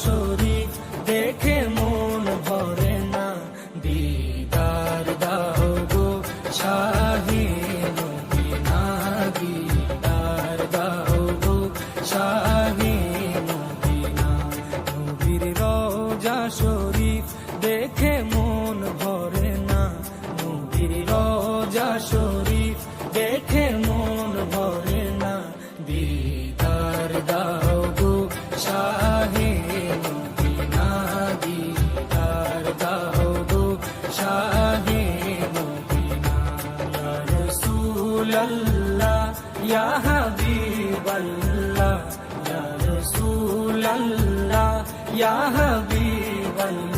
শরীফ দেখে মন ভরে না, দিদার দাও গো শাহে মদিনা, দিদার দাও গো শাহে মদিনা। নবীর রওজা শরীফ দেখে মন ভরে না, নবীর রওজা শরীফ দেখে মন ভরে না, দিদার দাও গো শাহে মদিনা, দিদার দাও গো শাহে মদিনা। ইয়া রাসূলাল্লাহ ইয়া হাবিবাল্লাহ, ইয়া রাসূলাল্লাহ ইয়া হাবিবাল্লাহ।